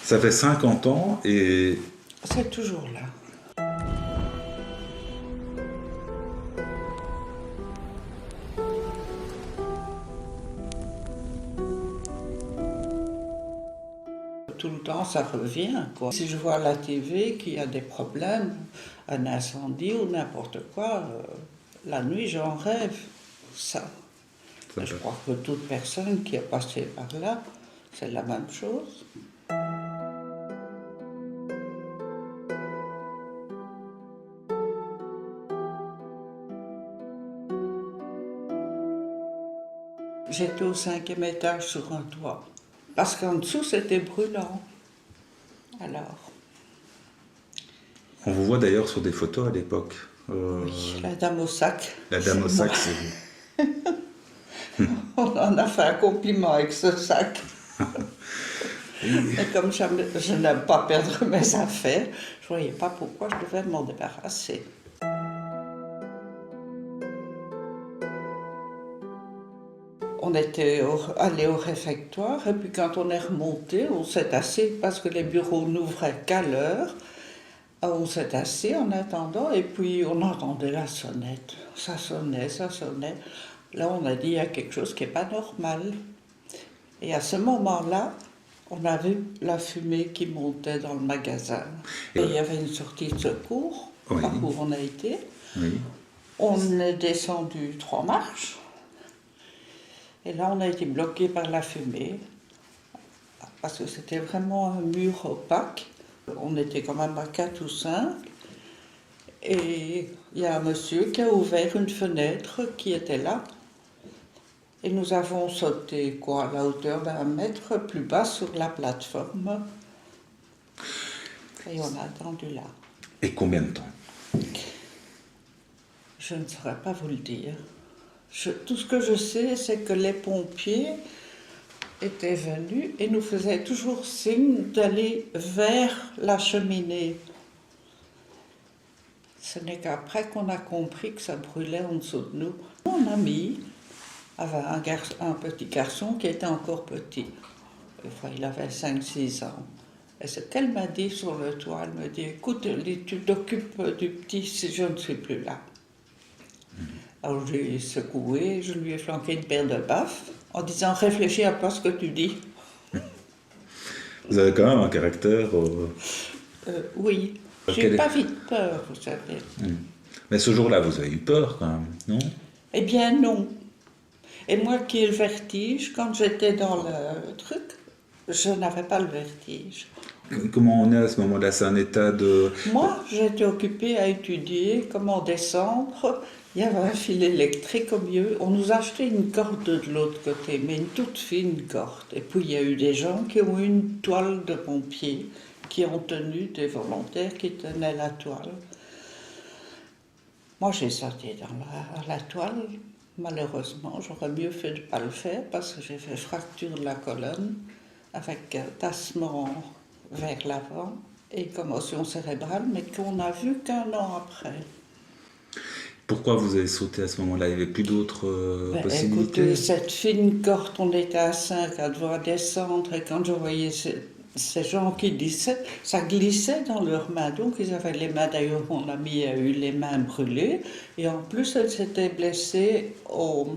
Ça fait 50 ans et C'est toujours là. Tout le temps, ça revient, quoi. Si je vois à la TV qu'il y a des problèmes, un incendie ou n'importe quoi, la nuit, j'en rêve. Ça. ça Je fait- crois que toute personne qui est passée par là, c'est la même chose. J'étais au 5e étage sur un toit. Parce qu'en dessous, c'était brûlant. Alors, on vous voit d'ailleurs sur des photos à l'époque. oui, la dame au sac, La dame c'est au moi. sac, c'est vous. On en a fait un compliment avec ce sac. Mais comme je n'aime pas perdre mes affaires, je ne voyais pas pourquoi je devais m'en débarrasser. On était allé au réfectoire et puis quand on est remonté, on s'est assis parce que les bureaux n'ouvraient qu'à l'heure. On s'est assis en attendant et puis on entendait la sonnette. Ça sonnait, ça sonnait. Là, on a dit il y a quelque chose qui n'est pas normal. Et à ce moment-là, on a vu la fumée qui montait dans le magasin. Et il y avait une sortie de secours, Oui. par où on a été. Oui. On est descendu 3 marches. Et là, on a été bloqué par la fumée. Parce que c'était vraiment un mur opaque. On était quand même à 4 ou 5. Et il y a un monsieur qui a ouvert une fenêtre qui était là. Et nous avons sauté, quoi, à la hauteur d'un mètre plus bas sur la plateforme. Et on a attendu là. Et combien de temps? Je ne saurais pas vous le dire. Tout ce que je sais, c'est que les pompiers étaient venus et nous faisaient toujours signe d'aller vers la cheminée. Ce n'est qu'après qu'on a compris que ça brûlait en dessous de nous. Mon ami avait un petit garçon qui était encore petit. Enfin, il avait 5-6 ans. Et ce qu'elle m'a dit sur le toit, elle me dit, écoute, tu t'occupes du petit si je ne suis plus là. Alors je l'ai secoué, je lui ai flanqué une paire de baffes en disant, réfléchis à pas ce que tu dis. Vous avez quand même un caractère. Oui, j'ai Quel est- pas vite peur, vous savez. Mais ce jour-là, vous avez eu peur quand même, non? Eh bien non. Et moi qui ai le vertige, quand j'étais dans le truc, je n'avais pas le vertige. Comment on est à ce moment-là? C'est un état de. Moi, j'étais occupée à étudier comment descendre. Il y avait un fil électrique au milieu. On nous a acheté une corde de l'autre côté, mais une toute fine corde. Et puis il y a eu des gens qui ont eu une toile de pompier, qui ont tenu des volontaires qui tenaient la toile. Moi, j'ai sauté dans la toile. Malheureusement, j'aurais mieux fait de ne pas le faire parce que j'ai fait fracture de la colonne avec tassement vers l'avant et commotion cérébrale, mais qu'on n'a vu qu'un an après. Pourquoi vous avez sauté à ce moment-là? Il n'y avait plus d'autres possibilités? Écoutez, cette fine corde, on était à 5 à devoir descendre, et quand je voyais ces gens qui glissaient, ça glissait dans leurs mains. Donc ils avaient les mains, d'ailleurs mon amie a eu les mains brûlées, et en plus elle s'était blessée au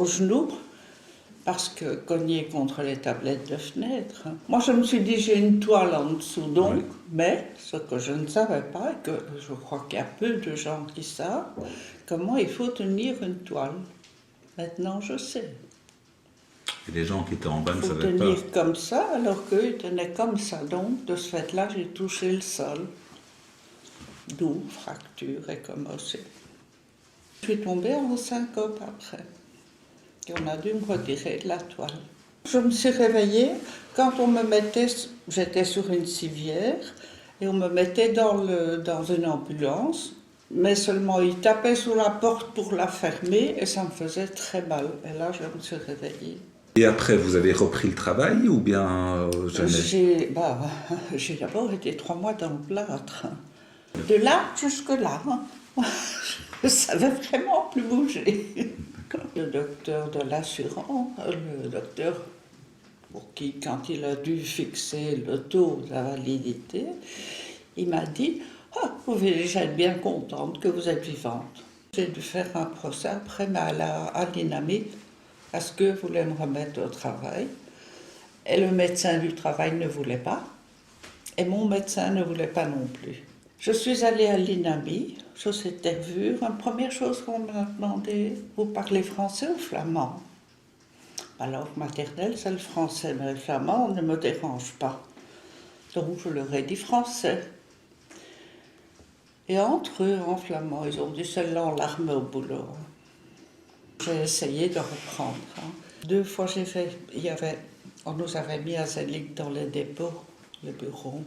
genou, parce que cognée contre les tablettes de fenêtre. Moi je me suis dit, j'ai une toile en dessous donc, Oui. mais ce que je ne savais pas, et que je crois qu'il y a peu de gens qui savent, comment il faut tenir une toile. Maintenant je sais. Et les gens qui étaient en bas ne Il faut savaient pas. tenir comme ça, alors qu'eux ils tenaient comme ça. Donc de ce fait-là, j'ai touché le sol. D'où fracture et commotion. Je suis tombée en syncope après. Et on a dû me retirer de la toile. Je me suis réveillée quand on me mettait, j'étais sur une civière, et on me mettait dans une ambulance, mais seulement ils tapaient sur la porte pour la fermer et ça me faisait très mal. Et là, je me suis réveillée. Et après, vous avez repris le travail ou bien jamais? J'ai d'abord été 3 mois dans le plâtre. De là jusque là. Je ne savais vraiment plus bouger. Le docteur de l'assurance, le docteur pour qui, quand il a dû fixer le taux de la validité, il m'a dit « Ah, vous pouvez déjà être bien contente que vous êtes vivante. » J'ai dû faire un procès après, mais à l'INAMI, parce que voulait me remettre au travail. Et le médecin du travail ne voulait pas, et mon médecin ne voulait pas non plus. Je suis allée à l'INAMI, je s'était revue. La première chose qu'on m'a demandé, vous parlez français ou flamand? Ma langue maternelle, c'est le français, mais le flamand ne me dérange pas. Donc je leur ai dit français. Et entre eux, en flamand, ils ont dit celle-là, on la remet au boulot. J'ai essayé de reprendre. 2 fois j'ai fait, on nous avait mis à Zelig dans les dépôts, le bureau.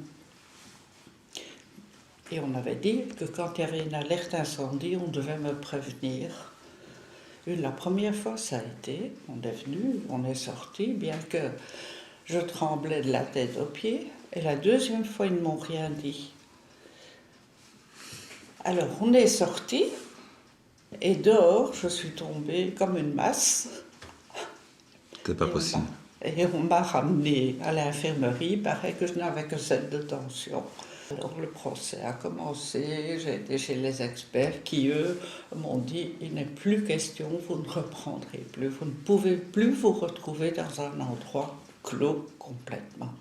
Et on avait dit que quand il y avait une alerte incendie, on devait me prévenir. Et la première fois, ça a été, on est venu, on est sorti, bien que je tremblais de la tête aux pieds. Et la deuxième fois, ils ne m'ont rien dit. Alors, on est sorti, et dehors, je suis tombée comme une masse. C'était pas possible. Et on m'a ramenée à l'infirmerie, il paraît que je n'avais que 7 de tension. Alors le procès a commencé, j'ai été chez les experts qui, eux, m'ont dit « il n'est plus question, vous ne reprendrez plus, vous ne pouvez plus vous retrouver dans un endroit clos complètement. »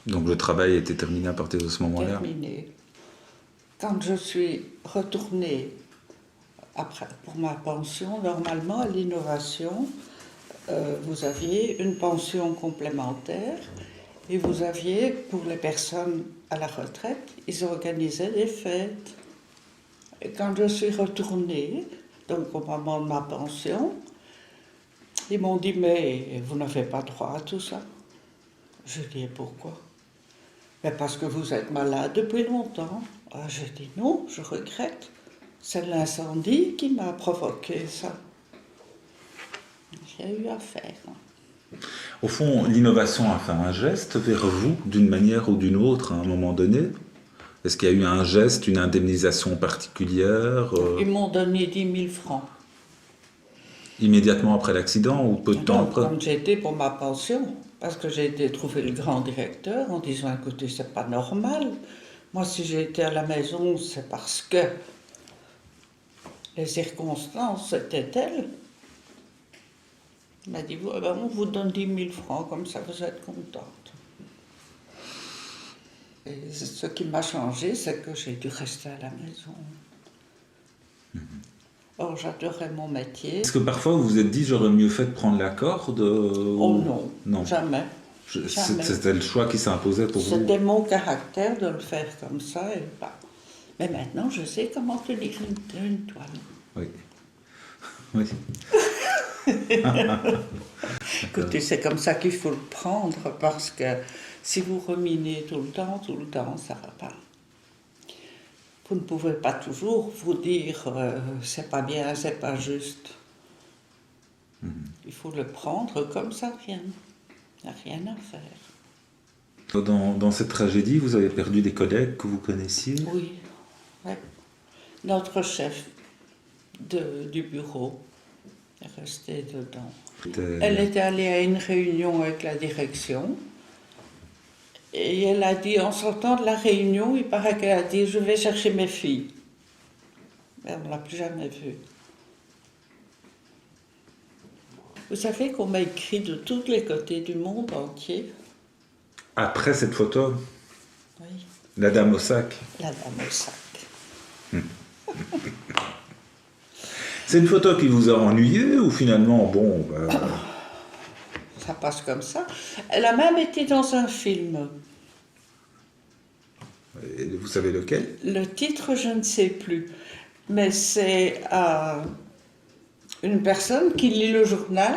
Donc le travail était terminé à partir de ce moment-là? Terminé. Quand je suis retournée après, pour ma pension, normalement à l'innovation, vous aviez une pension complémentaire et vous aviez, pour les personnes à la retraite, ils organisaient des fêtes. Et quand je suis retournée, donc au moment de ma pension, ils m'ont dit « mais vous n'avez pas droit à tout ça ». Je dis « pourquoi ?»« Mais parce que vous êtes malade depuis longtemps. » J'ai dit « non, je regrette, c'est l'incendie qui m'a provoqué ça. » J'ai eu à faire. Au fond, l'innovation a fait un geste vers vous, d'une manière ou d'une autre, à un moment donné? Est-ce qu'il y a eu un geste, une indemnisation particulière Ils m'ont donné 10 000 francs. Immédiatement après l'accident ou peu de temps après? Quand j'étais pour ma pension, parce que j'ai été trouver le grand directeur en disant « écoutez, c'est pas normal. Moi, si j'ai été à la maison, c'est parce que les circonstances étaient telles. » Il m'a dit « on vous donne 10 000 francs, comme ça vous êtes contente. » Et ce qui m'a changé, c'est que j'ai dû rester à la maison. Or, j'adorais mon métier. Est-ce que parfois vous vous êtes dit j'aurais mieux fait de prendre la corde Oh non, non. jamais. C'était le choix qui s'imposait pour vous? C'était mon caractère de le faire comme ça. Et bah. Mais maintenant, je sais comment tenir une toile. Oui. Oui. Écoutez, c'est comme ça qu'il faut le prendre, parce que si vous ruminez tout le temps, ça ne va pas. Vous ne pouvez pas toujours vous dire c'est pas bien, c'est pas juste. Il faut le prendre comme ça vient. Il n'y a rien à faire. Dans cette tragédie, vous avez perdu des collègues que vous connaissiez? Oui. Ouais. Notre chef du bureau est resté dedans. Elle était allée à une réunion avec la direction. Et elle a dit, en sortant de la réunion, il paraît qu'elle a dit « je vais chercher mes filles ». Mais on ne l'a plus jamais vue. Vous savez qu'on m'a écrit de tous les côtés du monde entier. Après cette photo? Oui. La dame au sac? La dame au sac. C'est une photo qui vous a ennuyé ou finalement, bon... Ça passe comme ça. Elle a même été dans un film. Et vous savez lequel? Le titre, je ne sais plus. Mais c'est une personne qui lit le journal,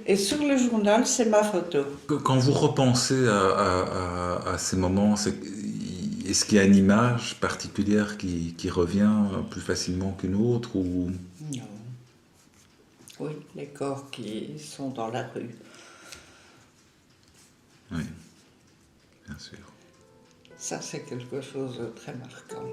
et sur le journal, c'est ma photo. Quand vous repensez à ces moments, est-ce qu'il y a une image particulière qui revient plus facilement qu'une autre ou... Non. Oui, les corps qui sont dans la rue. Oui, bien sûr. Ça, c'est quelque chose de très marquant.